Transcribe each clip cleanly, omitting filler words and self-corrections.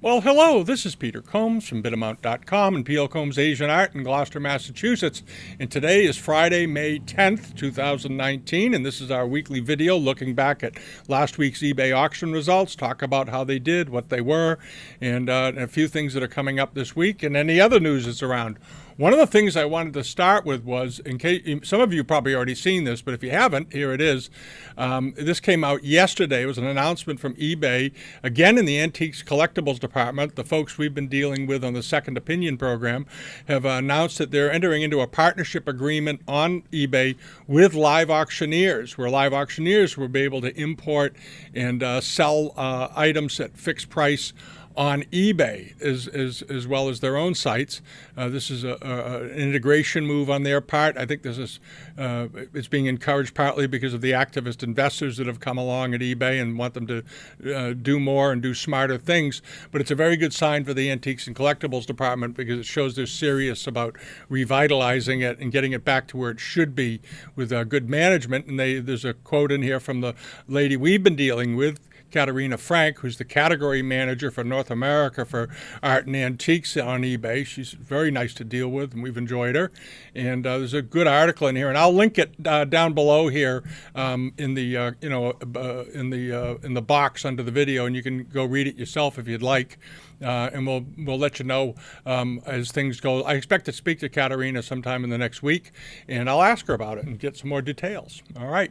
Well, hello, this is Peter Combs from Bidamount.com and P.L. Combs Asian Art in Gloucester, Massachusetts. And today is Friday, May 10th, 2019, and this is our weekly video looking back at last week's eBay auction results, talk about how they did, what they were, and a few things that are coming up this week, and any other news that's around. One of the things I wanted to start with was, in case some of you probably already seen this, but if you haven't, here it is. This came out yesterday. It was an announcement from eBay, again in the Antiques Collectibles Department. The folks we've been dealing with on the Second Opinion program have announced that they're entering into a partnership agreement on eBay with Liveauctioneers, where Liveauctioneers will be able to import and sell items at fixed price on eBay as well as their own sites. This is an integration move on their part. I think this is it's being encouraged partly because of the activist investors that have come along at eBay and want them to do more and do smarter things. But it's a very good sign for the Antiques and Collectibles Department because it shows they're serious about revitalizing it and getting it back to where it should be with good management. And there's a quote in here from the lady we've been dealing with, Katerina Frank, who's the category manager for North America for art and antiques on eBay. She's very nice to deal with, and we've enjoyed her. And there's a good article in here, and I'll link it down below here in the in the box under the video, and you can go read it yourself if you'd like. And we'll let you know as things go. I expect to speak to Katerina sometime in the next week, and I'll ask her about it and get some more details. All right.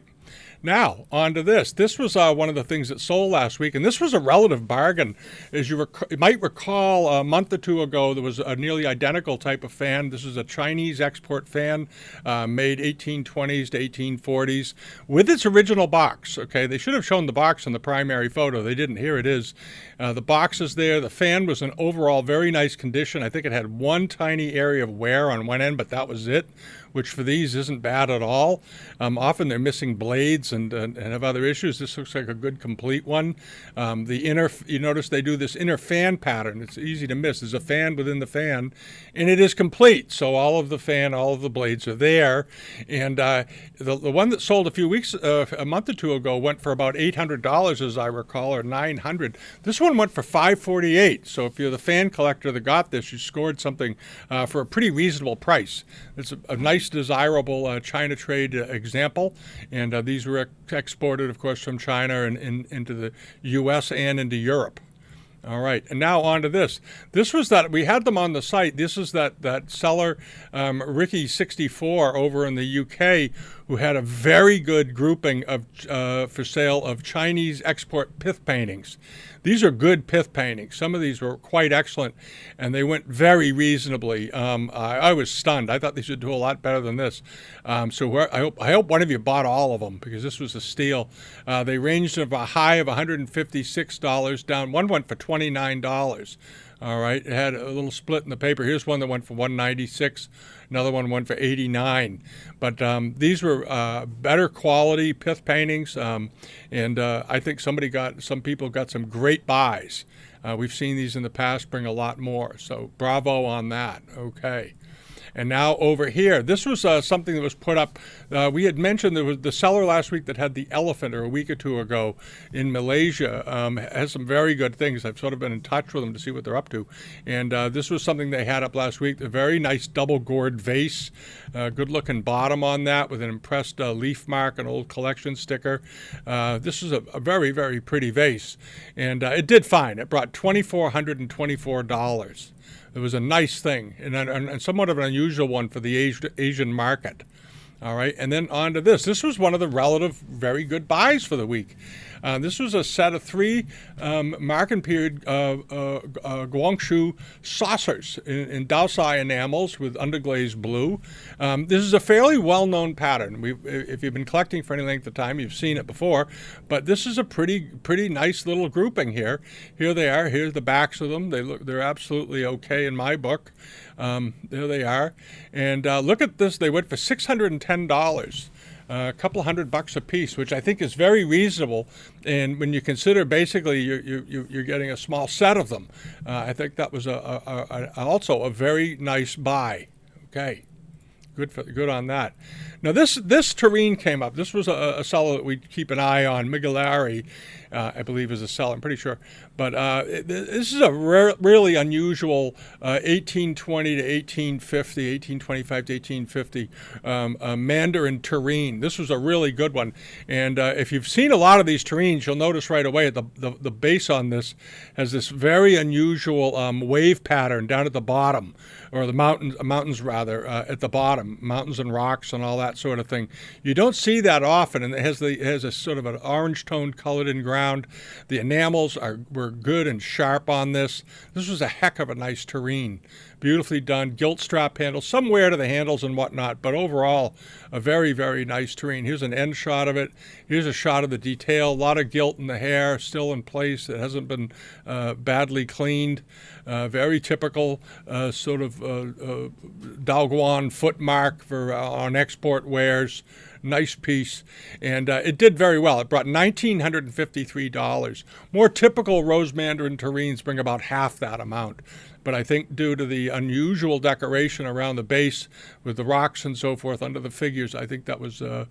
Now, on to this. This was one of the things that sold last week, and this was a relative bargain. As you might recall, a month or two ago, there was a nearly identical type of fan. This is a Chinese export fan made 1820s to 1840s with its original box. Okay, they should have shown the box in the primary photo. They didn't. Here it is. The box is there. The fan was in overall very nice condition. I think it had one tiny area of wear on one end, but that was it, which for these isn't bad at all. Often they're missing blades and have other issues. This looks like a good complete one. The inner, you notice they do this inner fan pattern. It's easy to miss. There's a fan within the fan, and it is complete. So all of the fan, all of the blades are there. And the one that sold a month or two ago went for about $800, as I recall, or $900. This one went for $548. So if you're the fan collector that got this, you scored something for a pretty reasonable price. It's a nice, desirable China trade example, and these were exported, of course, from China and into the U.S. and into Europe. All right, and now on to this. This was that, we had them on the site. This is that seller, Ricky64 over in the UK, who had a very good grouping of for sale of Chinese export pith paintings. These are good pith paintings. Some of these were quite excellent, and they went very reasonably. I was stunned. I thought they should do a lot better than this. So I hope one of you bought all of them, because this was a steal. They ranged from a high of $156 down. One went for $29. All right, it had a little split in the paper. Here's one that went for $196. Another one went for $89. But these were better quality pith paintings, and I think some people got some great buys. We've seen these in the past bring a lot more. So bravo on that. Okay. And now over here, this was something that was put up. We had mentioned there was the seller last week that had the elephant, or a week or two ago, in Malaysia. Has some very good things. I've sort of been in touch with them to see what they're up to. And this was something they had up last week, a very nice double-gored vase, good-looking bottom on that with an impressed leaf mark, an old collection sticker. This is a very, very pretty vase. And it did fine. It brought $2,424. It was a nice thing, and somewhat of an unusual one for the Asian market. All right, and then on to this. This was one of the relative very good buys for the week. This was a set of 3 Marken period Gwangsu Saucers in Daosai enamels with underglazed blue. This is a fairly well-known pattern. If you've been collecting for any length of time, you've seen it before. But this is a pretty nice little grouping here. Here they are. Here's the backs of them. They're absolutely okay in my book. There they are. And look at this. They went for $610. A couple $100 a piece, which I think is very reasonable. And when you consider basically you're getting a small set of them, I think that was also a very nice buy. Okay. Good on that. Now this Tureen came up. This was a seller that we keep an eye on. Migilari, I believe, is a seller. I'm pretty sure. But this is a really unusual 1820 to 1850, 1825 to 1850 Mandarin Tureen. This was a really good one. And if you've seen a lot of these Tureens, you'll notice right away the base on this has this very unusual wave pattern down at the bottom, or the mountains rather, at the bottom, mountains and rocks and all that sort of thing. You don't see that often, and it has a sort of an orange tone colored in ground. The enamels were good and sharp on this. This was a heck of a nice Tureen. Beautifully done, gilt strap handles, some wear to the handles and whatnot, but overall, a very, very nice Tureen. Here's an end shot of it. Here's a shot of the detail. A lot of gilt in the hair, still in place. It hasn't been badly cleaned. Very typical sort of Daoguan footmark for on export wares. Nice piece, and it did very well. It brought $1,953. More typical Rose Mandarin Tureens bring about half that amount. But I think due to the unusual decoration around the base with the rocks and so forth under the figures, I think that was a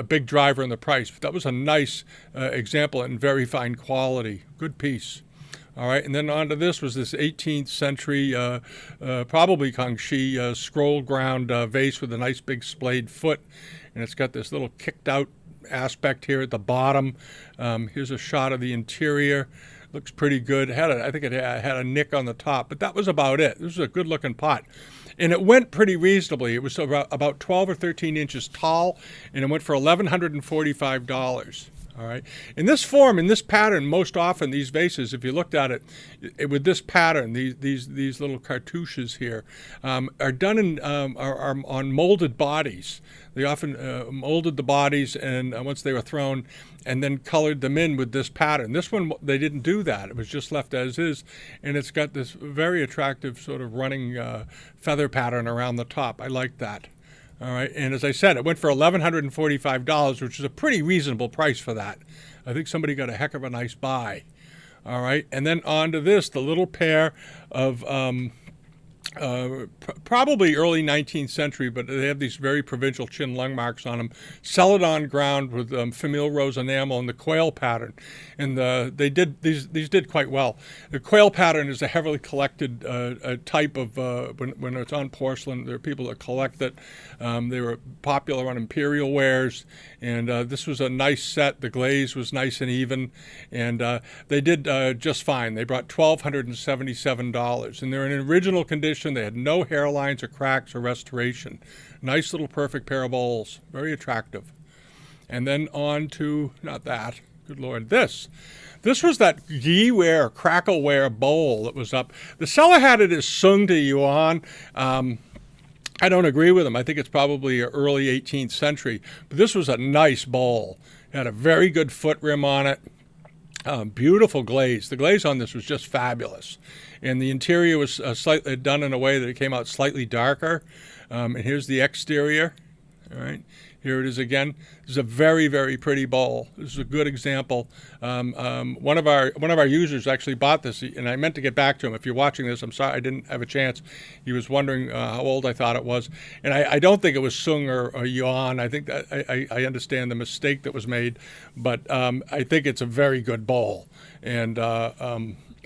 big driver in the price. But that was a nice example and very fine quality. Good piece. All right, and then onto this was this 18th century, probably Kwangshe scroll ground vase with a nice big splayed foot. And it's got this little kicked out aspect here at the bottom. Here's a shot of the interior. Looks pretty good. I think it had a nick on the top, but that was about it. This was a good looking pot. And it went pretty reasonably. It was about 12 or 13 inches tall, and it went for $1,145. All right. In this form, in this pattern, most often these vases, if you looked at it with this pattern, these little cartouches here, are done are on molded bodies. They often molded the bodies, and once they were thrown, and then colored them in with this pattern. This one, they didn't do that. It was just left as is, and it's got this very attractive sort of running feather pattern around the top. I like that. All right, and as I said, it went for $1,145, which is a pretty reasonable price for that. I think somebody got a heck of a nice buy. All right, and then on to this, the little pair of probably early 19th century, but they have these very provincial chin lung marks on them. Celadon ground with Famille rose enamel and the Quayle pattern, and these did quite well. The Quayle pattern is a heavily collected type of when it's on porcelain. There are people that collect it. They were popular on imperial wares, and this was a nice set. The glaze was nice and even, and they did just fine. They brought $1,277, and they're in original condition. They had no hairlines or cracks or restoration. Nice little perfect pair of bowls. Very attractive. And then on to, not that, good Lord, this. This was that ware, crackle ware bowl that was up. The seller had it as sung to yuan. I don't agree with him. I think it's probably early 18th century. But this was a nice bowl. It had a very good foot rim on it. Beautiful glaze. The glaze on this was just fabulous. And the interior was slightly done in a way that it came out slightly darker. And here's the exterior. All right. Here it is again. This is a very, very pretty bowl. This is a good example. One of our users actually bought this, and I meant to get back to him. If you're watching this, I'm sorry I didn't have a chance. He was wondering how old I thought it was, and I don't think it was Sung or Yuan. I think that I understand the mistake that was made, but I think it's a very good bowl, and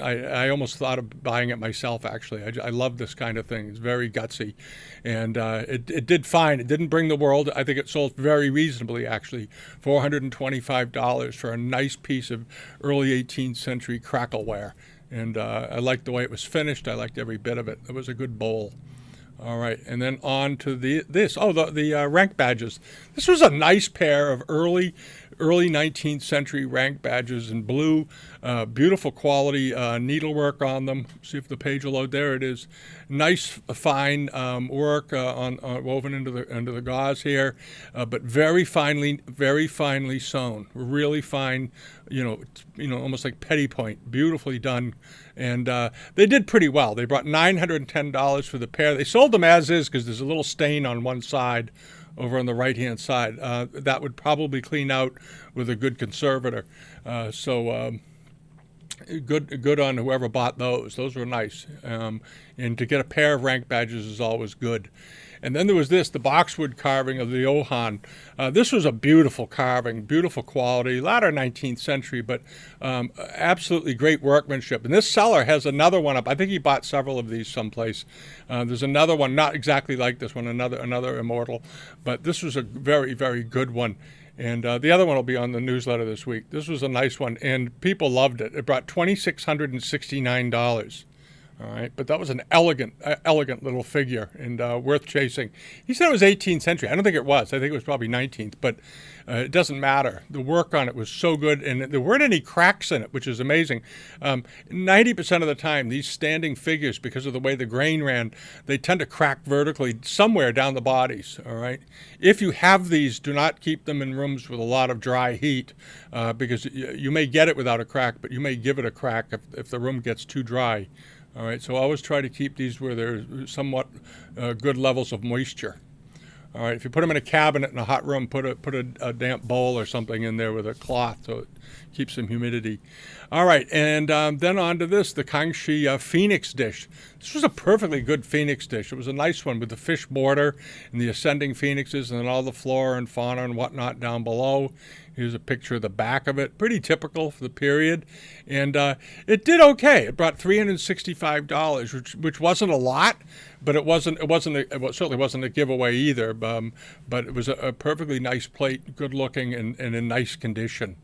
I almost thought of buying it myself, actually. I love this kind of thing. It's very gutsy. And it did fine. It didn't bring the world. I think it sold very reasonably, actually. $425 for a nice piece of early 18th century crackle ware. And I liked the way it was finished. I liked every bit of it. It was a good bowl. All right, and then on to the rank badges. This was a nice pair of early 19th century rank badges in blue. Beautiful quality needlework on them. See if the page will load. There it is. Nice, fine work on woven into the gauze here, but very finely sewn. Really fine. Almost like petty point. Beautifully done. And they did pretty well. They brought $910 for the pair. They sold them as is because there's a little stain on one side over on the right-hand side. That would probably clean out with a good conservator. Good on whoever bought those. Those were nice. And to get a pair of rank badges is always good. And then there was the Boxwood carving of the ohan. This was a beautiful carving, beautiful quality, latter 19th century, but absolutely great workmanship. And this seller has another one up. I think he bought several of these someplace. There's another one, not exactly like this one, another Immortal, but this was a very, very good one. And the other one will be on the newsletter this week. This was a nice one, and people loved it. It brought $2,669. All right, but that was an elegant little figure and worth chasing. He said it was 18th century. I don't think it was. I think it was probably 19th, but it doesn't matter. The work on it was so good, and there weren't any cracks in it, which is amazing. 90% of the time, these standing figures, because of the way the grain ran, they tend to crack vertically somewhere down the bodies, all right? If you have these, do not keep them in rooms with a lot of dry heat, because you may get it without a crack, but you may give it a crack if the room gets too dry. All right, so always try to keep these where there's somewhat good levels of moisture. All right, if you put them in a cabinet in a hot room, put a damp bowl or something in there with a cloth so it keeps some humidity. All right, and then on to this, the Kwangshe Phoenix dish. This was a perfectly good Phoenix dish. It was a nice one with the fish border and the ascending phoenixes and then all the flora and fauna and whatnot down below. Here's a picture of the back of it. Pretty typical for the period. And it did okay. It brought $365, which wasn't a lot, but it certainly wasn't a giveaway either. But it was a perfectly nice plate, good looking and in nice condition.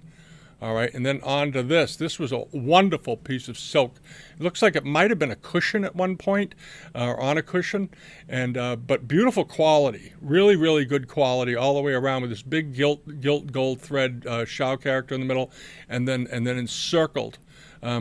All right, and then on to this. This was a wonderful piece of silk. It looks like it might have been a cushion at one point, or on a cushion, and but beautiful quality, really, really good quality all the way around with this big gilt gold thread shell character in the middle, and then encircled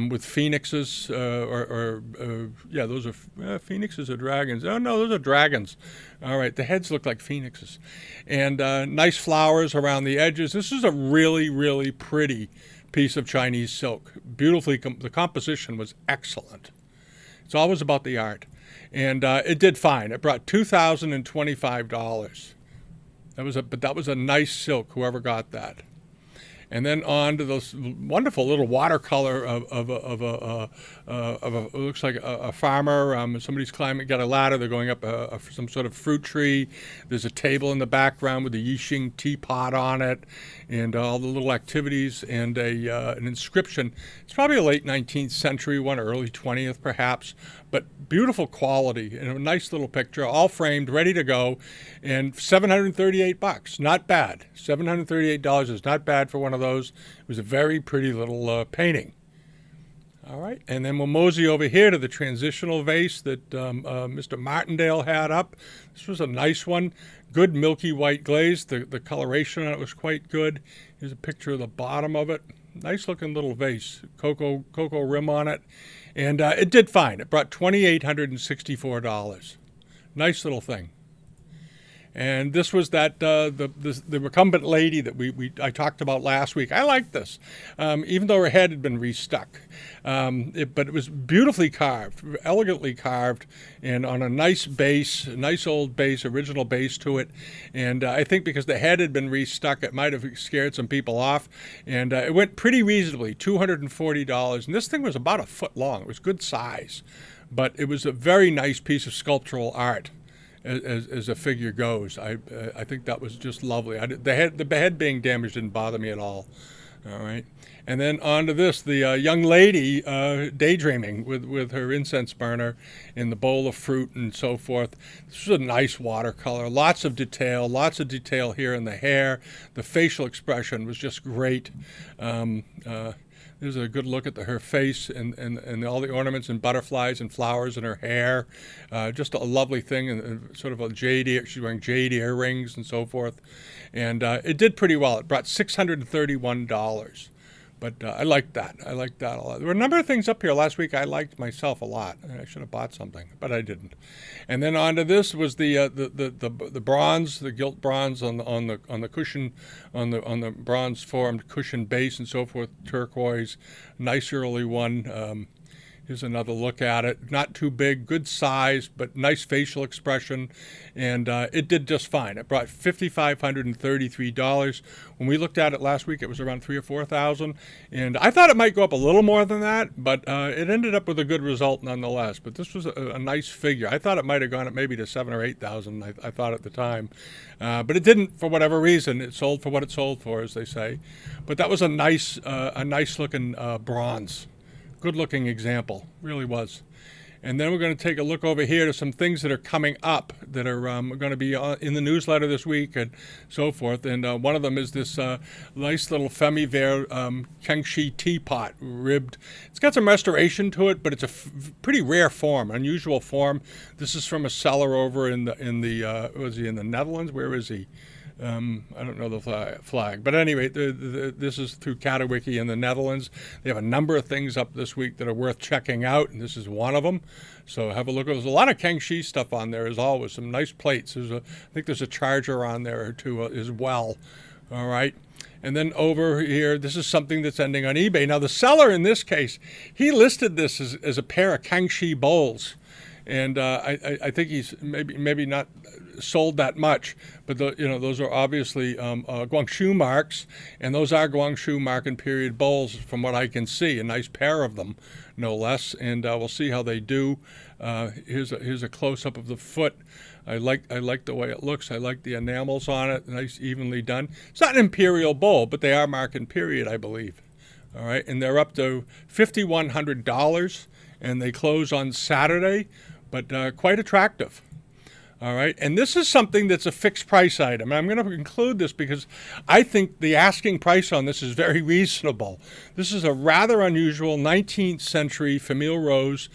with phoenixes, yeah, those are phoenixes or dragons. Oh no, those are dragons. All right, the heads look like phoenixes, and nice flowers around the edges. This is a really, really pretty piece of Chinese silk. Beautifully, the composition was excellent. It's always about the art, and it did fine. It brought $2,025. That was a nice silk. Whoever got that. And then on to those wonderful little watercolor of it looks like a farmer. Somebody's climbing, got a ladder. They're going up some sort of fruit tree. There's a table in the background with a Yixing teapot on it, and all the little activities and an inscription. It's probably a late 19th century one, early 20th perhaps, but beautiful quality and a nice little picture, all framed, ready to go, and $738. Not bad. $738 is not bad for one of those. It was a very pretty little painting. All right, and then we'll mosey over here to the transitional vase that Mr. Martindale had up. This was a nice one, good milky white glaze. The coloration on it was quite good. Here's a picture of the bottom of it. Nice looking little vase, cocoa rim on it, and it did fine. It brought $2,864. Nice little thing. And this was the recumbent lady that I talked about last week. I liked this, even though her head had been restuck. But it was beautifully carved, elegantly carved, and on a nice base, a nice old base, original base to it. And I think because the head had been restuck, it might have scared some people off. And it went pretty reasonably, $240. And this thing was about a foot long. It was good size, but it was a very nice piece of sculptural art. As a figure goes, I think that was just lovely. The head being damaged didn't bother me at all. All right, and then on to this, the young lady daydreaming with her incense burner in the bowl of fruit and so forth. This was a nice watercolor, lots of detail here in the hair. The facial expression was just great. There's a good look at her face and all the ornaments and butterflies and flowers in her hair. Just a lovely thing, and sort of a jade ear. She's wearing jade earrings and so forth. And it did pretty well. It brought $631. But I liked that. I liked that a lot. There were a number of things up here last week I liked myself a lot. I should have bought something, but I didn't. And then on to this was the bronze, the gilt bronze on the cushion, on the bronze formed cushion base and so forth. Turquoise, nice early one. Here's another look at it. Not too big, good size, but nice facial expression, and it did just fine. It brought $5,533. When we looked at it last week, it was around $3,000 or $4,000, and I thought it might go up a little more than that, but it ended up with a good result nonetheless. But this was a nice figure. I thought it might have gone up maybe to $7,000 or $8,000. I thought at the time, but it didn't for whatever reason. It sold for what it sold for, as they say. But that was a nice looking bronze. Good looking example, really was. And then we're going to take a look over here to some things that are coming up that are going to be in the newsletter this week and so forth. And one of them is this nice little Famille Kwangshe teapot, ribbed. It's got some restoration to it, but it's a pretty rare form, unusual form. This is from a seller over in the was he in the Netherlands? Where is he? I don't know the flag. But anyway, this is through Katowiki in the Netherlands. They have a number of things up this week that are worth checking out, and this is one of them. So have a look. There's a lot of Kwangshe stuff on there, as always. Some nice plates. I think there's a charger on there or two as well. All right. And then over here, this is something that's ending on eBay. Now, the seller in this case, he listed this as a pair of Kwangshe bowls. And I think he's maybe not sold that much, but those are obviously Gwangsu marks, and those are Gwangsu mark and period bowls from what I can see. A nice pair of them, no less. And we'll see how they do. Here's a close up of the foot. I like the way it looks. I like the enamels on it. Nice, evenly done. It's not an imperial bowl, but they are mark and period, I believe. All right, and they're up to $5,100, and they close on Saturday. But quite attractive. All right, and this is something that's a fixed price item. And I'm going to include this because I think the asking price on this is very reasonable. This is a rather unusual 19th century Famille Rose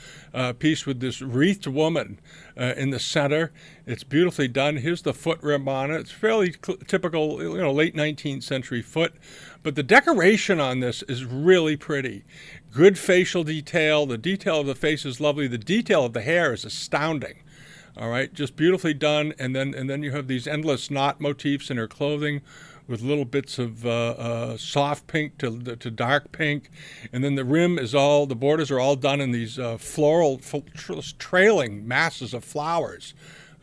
piece with this wreathed woman in the center. It's beautifully done. Here's the foot rim on it. It's fairly typical, late 19th century foot. But the decoration on this is really pretty. Good facial detail. The detail of the face is lovely. The detail of the hair is astounding. All right, just beautifully done. And then you have these endless knot motifs in her clothing with little bits of soft pink to dark pink. And then the rim is the borders are all done in these floral trailing masses of flowers.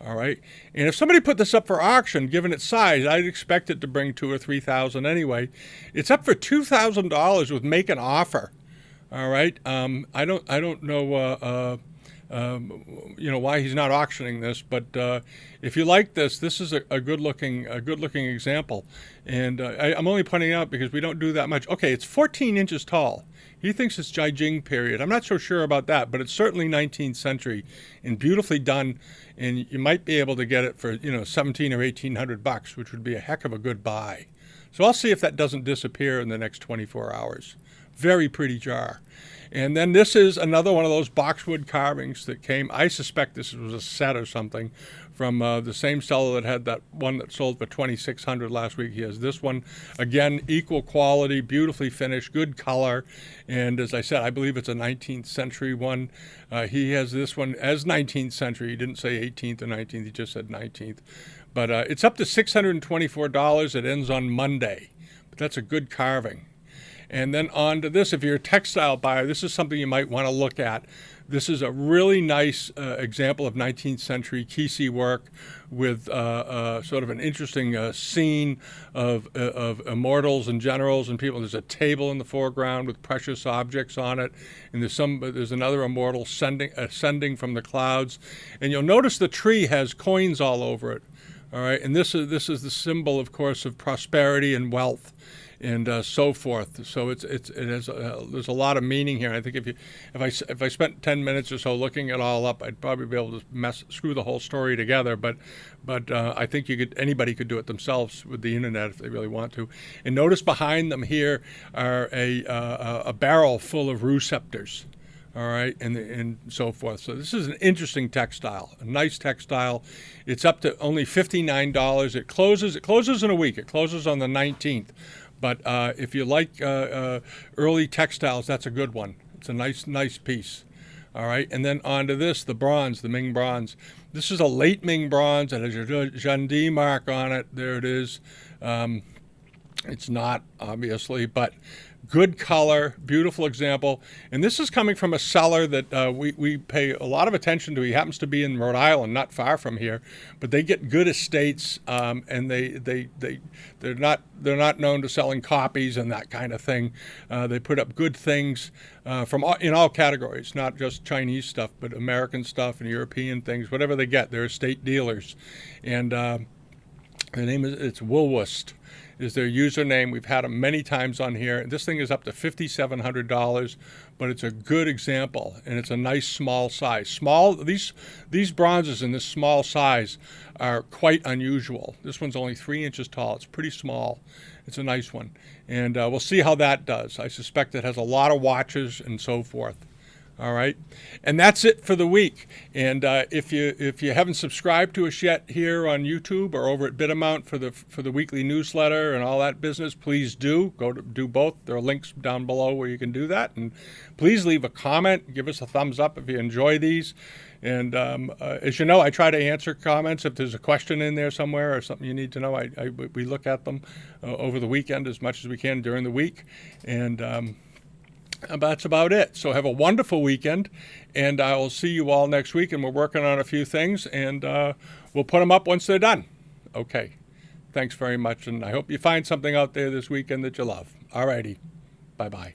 All right, and if somebody put this up for auction, given its size, I'd expect it to bring $2,000 or $3,000 anyway. It's up for $2,000 with make an offer. All right, I don't know why he's not auctioning this, but if you like this is a good looking example, and I'm only pointing out because we don't do that much. Okay, it's 14 inches tall. He thinks it's Jiajing period. I'm not so sure about that, but it's certainly 19th century and beautifully done. And you might be able to get it for $1,700 or $1,800, which would be a heck of a good buy. So I'll see if that doesn't disappear in the next 24 hours. Very pretty jar. And then this is another one of those boxwood carvings that came. I suspect this was a set or something from the same seller that had that one that sold for $2,600 last week. He has this one. Again, equal quality, beautifully finished, good color. And as I said, I believe it's a 19th century one. He has this one as 19th century. He didn't say 18th or 19th. He just said 19th. But it's up to $624. It ends on Monday. But that's a good carving. And then on to this, if you're a textile buyer, this is something you might want to look at. This is a really nice example of 19th century kisi work with sort of an interesting scene of immortals and generals and people. There's a table in the foreground with precious objects on it, and there's another immortal ascending from the clouds. And you'll notice the tree has coins all over it. All right, and this is the symbol, of course, of prosperity and wealth. And so forth. So there's a lot of meaning here. I think if I spent 10 minutes or so looking it all up, I'd probably be able to screw the whole story together. But I think anybody could do it themselves with the internet if they really want to. And notice behind them here are a barrel full of receptors. All right, and so forth. So this is an interesting textile, a nice textile. It's up to only $59. It closes in a week. It closes on the 19th. But if you like early textiles, that's a good one. It's a nice piece. All right, and then on to this, the bronze, the Ming bronze. This is a late Ming bronze. It has a Zhendi mark on it. There it is. It's not, obviously, but good color, beautiful example. And this is coming from a seller that we pay a lot of attention to. He happens to be in Rhode Island, not far from here, but they get good estates, and they're not known to selling copies and that kind of thing. They put up good things in all categories, not just Chinese stuff, but American stuff and European things, whatever they get. They're estate dealers, and their name it's Woolworth is their username. We've had them many times on here. This thing is up to $5,700, but it's a good example, and it's a nice small size. These bronzes in this small size are quite unusual. This one's only 3 inches tall. It's pretty small. It's a nice one, and we'll see how that does. I suspect it has a lot of watches and so forth. All right, and that's it for the week. And if you haven't subscribed to us yet here on YouTube or over at Bidamount for the weekly newsletter and all that business, please do do both. There are links down below where you can do that. And please leave a comment, give us a thumbs up if you enjoy these. And as you know, I try to answer comments if there's a question in there somewhere or something you need to know. We look at them over the weekend as much as we can during the week, and that's about it. So have a wonderful weekend, and I will see you all next week. And we're working on a few things, and we'll put them up once they're done. Okay. Thanks very much, and I hope you find something out there this weekend that you love. All righty. Bye-bye.